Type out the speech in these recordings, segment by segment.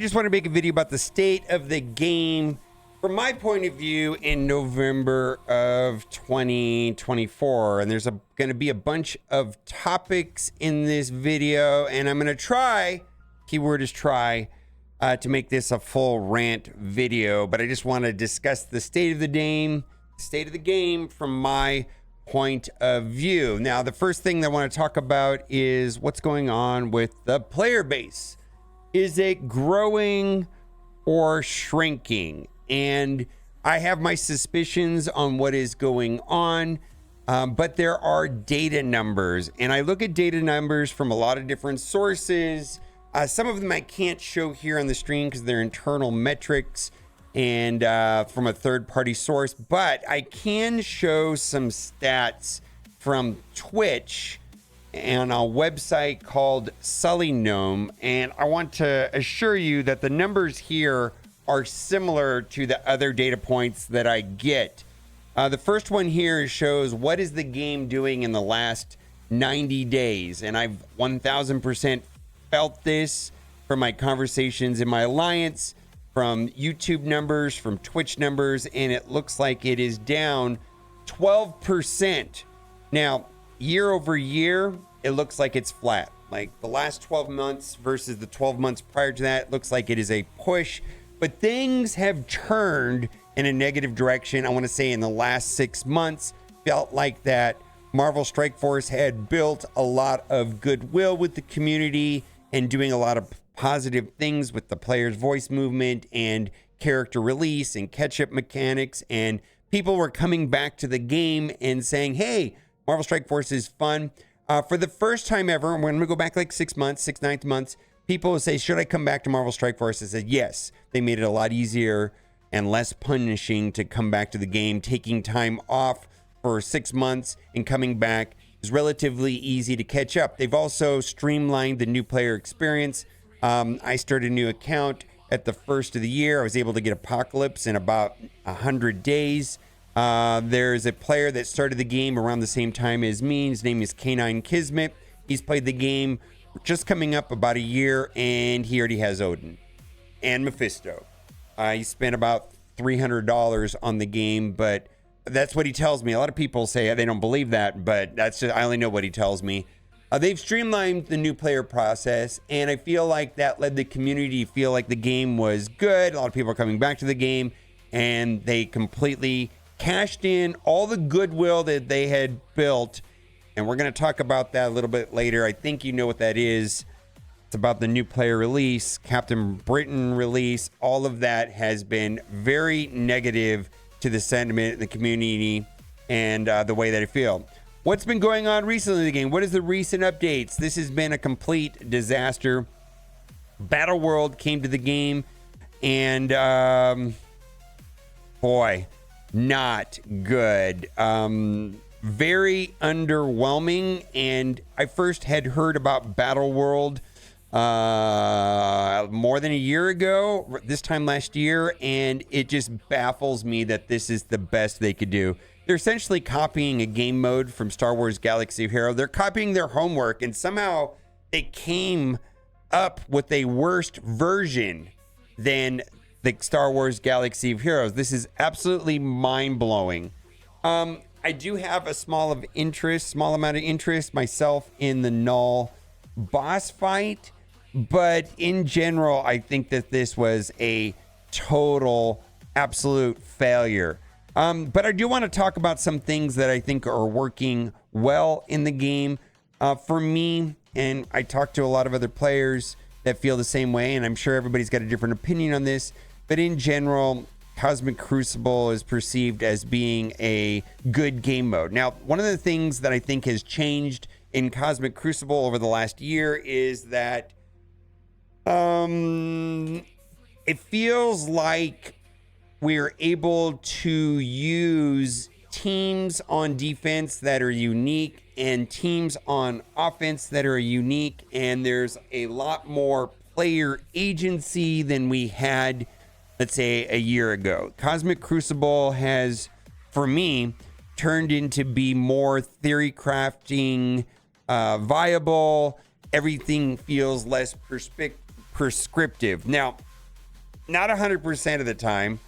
I just want to make a video about the state of the game from my point of view in November of 2024. And there's going to be a bunch of topics in this video, and I'm going to try, keyword is try, to make this a full rant video. But I just want to discuss the state of the game from my point of view. Now, the first thing that I want to talk about is what's going on with the player base. Is it growing or shrinking? And I have my suspicions on what is going on, but there are data numbers, and I look at data numbers from a lot of different sources. Some of them I can't show here on the screen because they're internal metrics and from a third-party source, but I can show some stats from Twitch and a website called Sully Gnome, and I want to assure you that the numbers here are similar to the other data points that I get. The first one here shows what is the game doing in the last 90 days, and I've 1000% felt this from my conversations in my alliance, from YouTube numbers, from Twitch numbers, and it looks like it is down 12%. Now, year over year, it looks like it's flat. Like the last 12 months versus the 12 months prior to that, it looks like it is a push, but things have turned in a negative direction. I want to say in the last 6 months, felt like that Marvel Strike Force had built a lot of goodwill with the community and doing a lot of positive things with the player's voice movement and character release and catch-up mechanics, and people were coming back to the game and saying, hey, Marvel Strike Force is fun. For the first time ever, and we're going to go back like 6 months, 9 months, people will say, should I come back to Marvel Strike Force? I said, yes. They made it a lot easier and less punishing to come back to the game. Taking time off for 6 months and coming back is relatively easy to catch up. They've also streamlined the new player experience. I started a new account at the first of the year. I was able to get Apocalypse in about 100 days. There's a player that started the game around the same time as me. His name is K9 Kismet. He's played the game just coming up about a year, and he already has Odin and Mephisto. He spent about $300 on the game, but that's what he tells me. A lot of people say they don't believe that, but that's just, I only know what he tells me. They've streamlined the new player process, and I feel like that led the community to feel like the game was good. A lot of people are coming back to the game, and they completely cashed in all the goodwill that they had built. And we're going to talk about that a little bit later. I think you know what that is. It's about the new player release, Captain Britain release. All of that has been very negative to the sentiment in the community and the way that I feel. What's been going on recently in the game? What is the recent updates? This has been a complete disaster. Battle World came to the game, and boy, not good. Very underwhelming. And I first had heard about Battle World more than a year ago, this time last year, and it just baffles me that this is the best they could do. They're essentially copying a game mode from Star Wars Galaxy of Heroes. They're copying their homework, and somehow they came up with a worse version than the Star Wars Galaxy of Heroes. This is absolutely mind-blowing. I do have a small amount of interest myself in the Null boss fight, but in general, I think that this was a total, absolute failure. But I do want to talk about some things that I think are working well in the game. For me, and I talk to a lot of other players that feel the same way, and I'm sure everybody's got a different opinion on this, but in general, Cosmic Crucible is perceived as being a good game mode. Now, one of the things that I think has changed in Cosmic Crucible over the last year is that it feels like we're able to use teams on defense that are unique and teams on offense that are unique, and there's a lot more player agency than we had, let's say, a year ago. Cosmic Crucible has, for me, turned into be more theory crafting, viable. Everything feels less prescriptive. Now, not 100% of the time,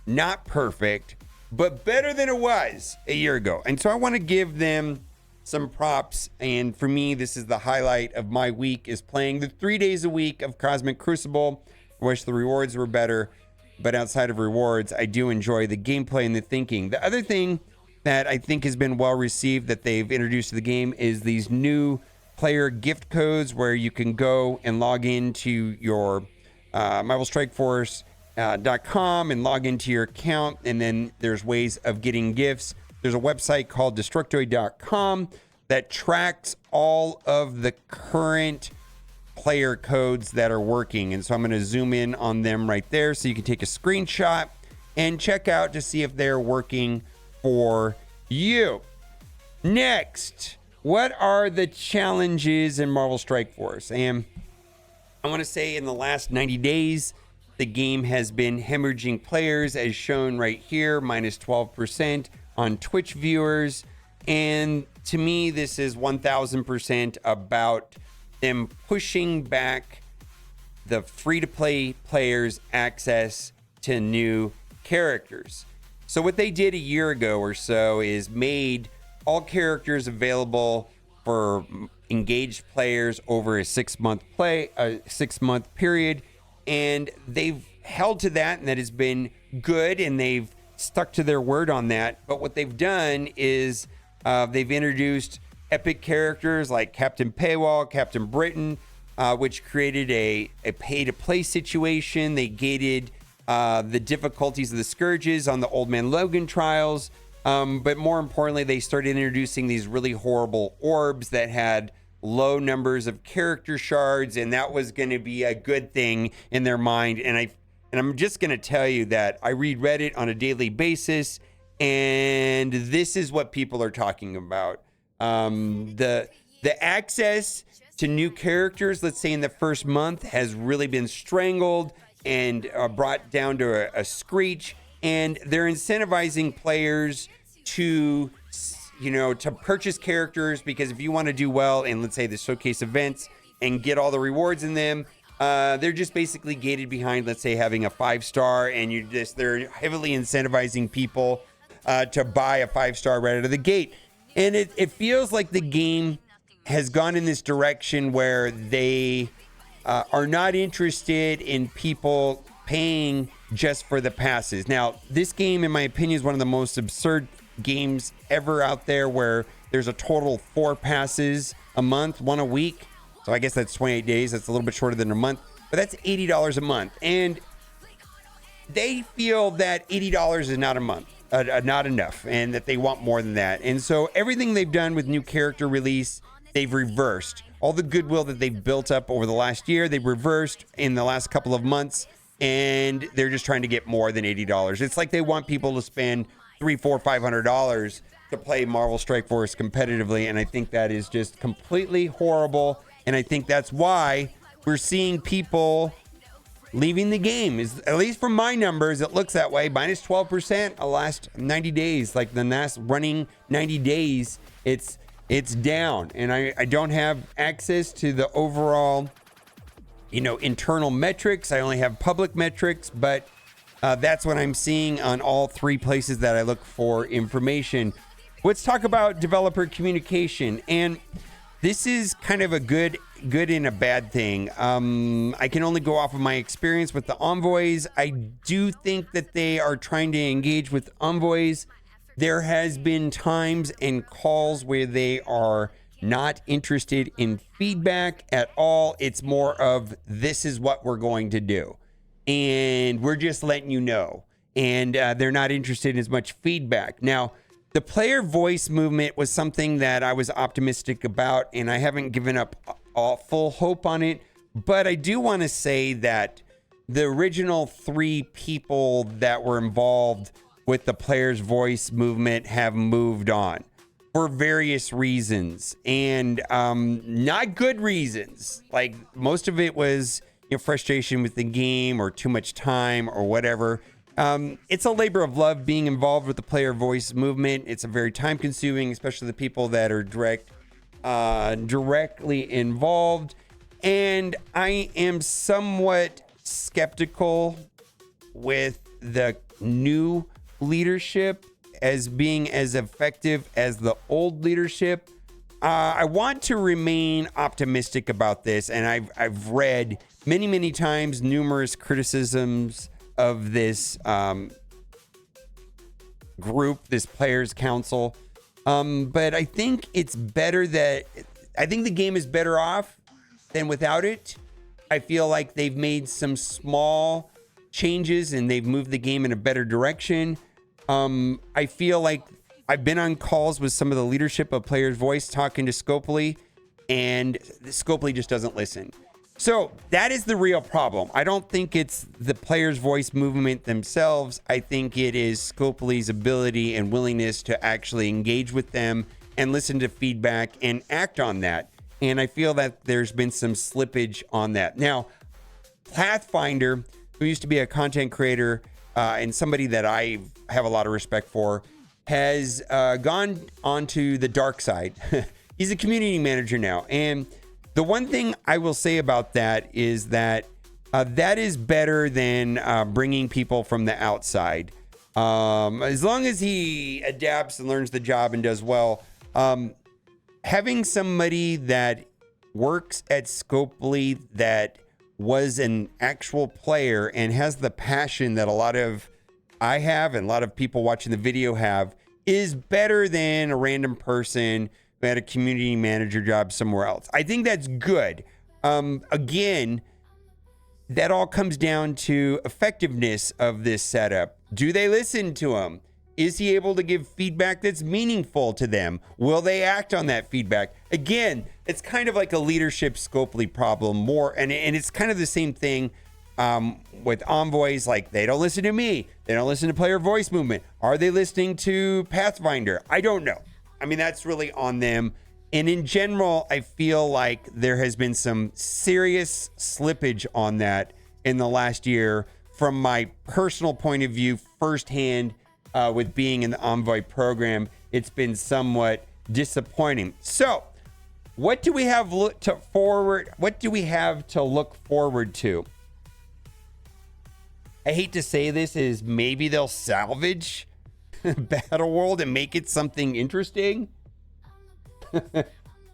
not perfect, but better than it was a year ago. And so I want to give them some props. And for me, this is the highlight of my week, is playing the 3 days a week of Cosmic Crucible. I wish the rewards were better, but outside of rewards, I do enjoy the gameplay and the thinking. The other thing that I think has been well received that they've introduced to the game is these new player gift codes where you can go and log into your MarvelStrikeForce.com and log into your account, and then there's ways of getting gifts. There's a website called Destructoid.com that tracks all of the current player codes that are working, and so I'm going to zoom in on them right there so you can take a screenshot and check out to see if they're working for you. Next, what are the challenges in Marvel Strike Force? And I want to say in the last 90 days, the game has been hemorrhaging players, as shown right here, minus 12% on Twitch viewers. And to me, this is 1000% about them pushing back the free-to-play players' access to new characters. So what they did a year ago or so is made all characters available for engaged players over a 6-month period, and they've held to that, and that has been good, and they've stuck to their word on that. But what they've done is they've introduced epic characters like Captain Paywall, Captain Britain, which created a pay-to-play situation. They gated the difficulties of the Scourges on the Old Man Logan trials. But more importantly, they started introducing these really horrible orbs that had low numbers of character shards, and that was going to be a good thing in their mind. And I'm just going to tell you that I read Reddit on a daily basis, and this is what people are talking about. The access to new characters, let's say in the first month, has really been strangled and brought down to a screech. And they're incentivizing players to purchase characters, because if you want to do well in, let's say, the showcase events and get all the rewards in them, they're just basically gated behind, let's say, having a 5-star, and they're heavily incentivizing people to buy a 5-star right out of the gate. And it feels like the game has gone in this direction where they are not interested in people paying just for the passes. Now, this game, in my opinion, is one of the most absurd games ever out there, where there's a total 4 passes a month, 1 a week. So I guess that's 28 days. That's a little bit shorter than a month, but that's $80 a month. And they feel that $80 is not not enough, and that they want more than that. And so everything they've done with new character release, they've reversed. All the goodwill that they've built up over the last year, they've reversed in the last couple of months. And they're just trying to get more than $80. It's like they want people to spend $300, $400, $500 to play Marvel Strike Force competitively. And I think that is just completely horrible. And I think that's why we're seeing people leaving the game. At least from my numbers, it looks that way. Minus 12% the last 90 days. Like the last running 90 days, it's down. And I don't have access to the overall internal metrics. I only have public metrics, but that's what I'm seeing on all 3 places that I look for information. Let's talk about developer communication. And this is kind of a good and a bad thing. I can only go off of my experience with the envoys. I do think that they are trying to engage with envoys. There has been times and calls where they are not interested in feedback at all. It's more of, this is what we're going to do, and we're just letting you know. And they're not interested in as much feedback. Now, the player voice movement was something that I was optimistic about, and I haven't given up all full hope on it. But I do want to say that the original 3 people that were involved with the player's voice movement have moved on for various reasons, and not good reasons. Like, most of it was frustration with the game or too much time or whatever. It's a labor of love being involved with the player voice movement. It's a very time consuming, especially the people that are directly involved. And I am somewhat skeptical with the new leadership as being as effective as the old leadership. I want to remain optimistic about this, and I've read many times numerous criticisms of this group, this players council. But I think it's better I think the game is better off than without it. I feel like they've made some small changes and they've moved the game in a better direction. I feel like I've been on calls with some of the leadership of Players Voice talking to Scopely, and Scopely just doesn't listen. So that is the real problem. I don't think it's the Players Voice movement themselves. I think it is Scopely's ability and willingness to actually engage with them and listen to feedback and act on that. And I feel that there's been some slippage on that. Now, Pathfinder, who used to be a content creator and somebody that I have a lot of respect for, has gone onto the dark side. He's a community manager now. And the one thing I will say about that is that that is better than bringing people from the outside. As long as he adapts and learns the job and does well, having somebody that works at Scopely that was an actual player and has the passion that a lot of I have and a lot of people watching the video have is better than a random person who had a community manager job somewhere else. I think that's good. Again, that all comes down to effectiveness of this setup. Do they listen to him? Is he able to give feedback that's meaningful to them? Will they act on that feedback? Again, it's kind of like a leadership Scopely problem more, and it's kind of the same thing with envoys. Like, they don't listen to me. They don't listen to Player Voice Movement. Are they listening to Pathfinder? I don't know. I mean, that's really on them. And in general, I feel like there has been some serious slippage on that in the last year from my personal point of view, firsthand. With being in the Envoy program, it's been somewhat disappointing. So, what do we have to look forward to? I hate to say this, is maybe they'll salvage Battle World and make it something interesting.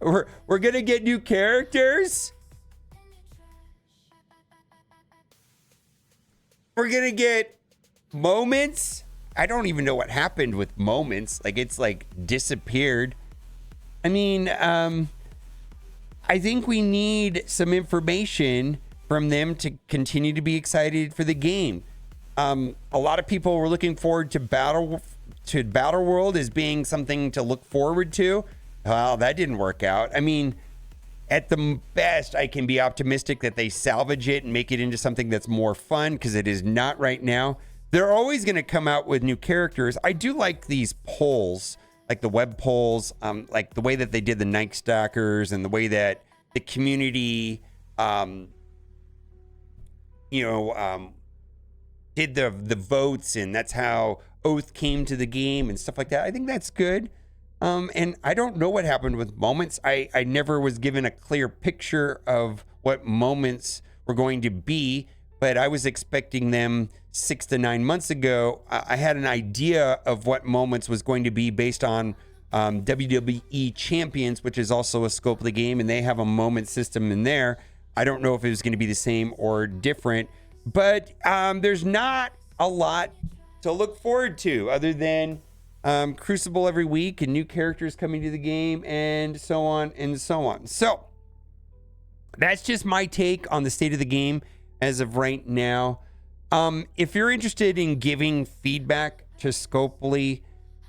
We're gonna get new characters. We're gonna get moments. I don't even know what happened with moments. Like, it's like disappeared. I mean, I think we need some information from them to continue to be excited for the game. A lot of people were looking forward to Battle World as being something to look forward to. Well, that didn't work out. I mean, at the best, I can be optimistic that they salvage it and make it into something that's more fun, because it is not right now. They're always going to come out with new characters. I do like these polls, like the web polls, like the way that they did the Night Stalkers and the way that the community, did the votes, and that's how Oath came to the game and stuff like that. I think that's good. And I don't know what happened with moments. I never was given a clear picture of what moments were going to be, but I was expecting them 6 to 9 months ago. I had an idea of what moments was going to be based on WWE Champions, which is also a Scopely game, and they have a moment system in there. I don't know if it was going to be the same or different, but there's not a lot to look forward to other than Crucible every week and new characters coming to the game and so on and so on. So that's just my take on the state of the game as of right now. If you're interested in giving feedback to Scopely,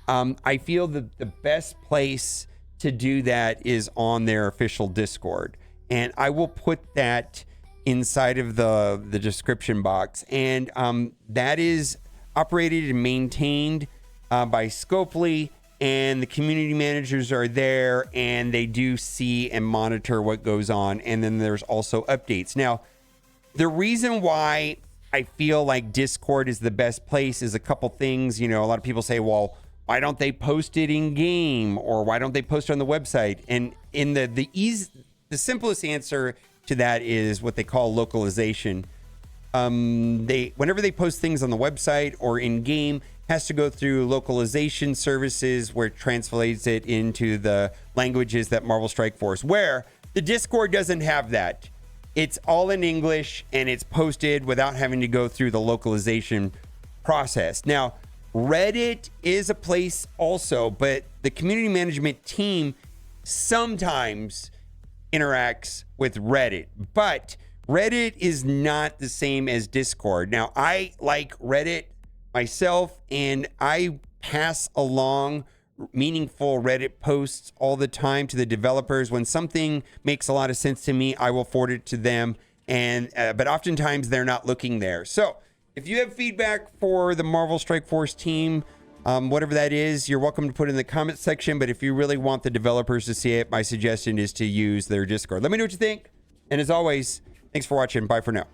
I feel that the best place to do that is on their official Discord. And I will put that inside of the description box. And that is operated and maintained by Scopely, and the community managers are there, and they do see and monitor what goes on. And then there's also updates. Now, the reason why I feel like Discord is the best place is a couple things. A lot of people say, well, why don't they post it in game, or why don't they post it on the website? And in the simplest answer to that is what they call localization. whenever they post things on the website or in game, has to go through localization services where it translates it into the languages that Marvel Strike Force, where the Discord doesn't have that. It's all in English and it's posted without having to go through the localization process. Now, Reddit is a place also, but the community management team sometimes interacts with Reddit, but Reddit is not the same as Discord. Now, I like Reddit myself, and I pass along meaningful Reddit posts all the time to the developers. When something makes a lot of sense to me, I will forward it to them, and but oftentimes they're not looking there. So if you have feedback for the Marvel Strike Force team, whatever that is, you're welcome to put it in the comment section. But if you really want the developers to see it, my suggestion is to use their Discord. Let me know what you think. And as always, thanks for watching. Bye for now.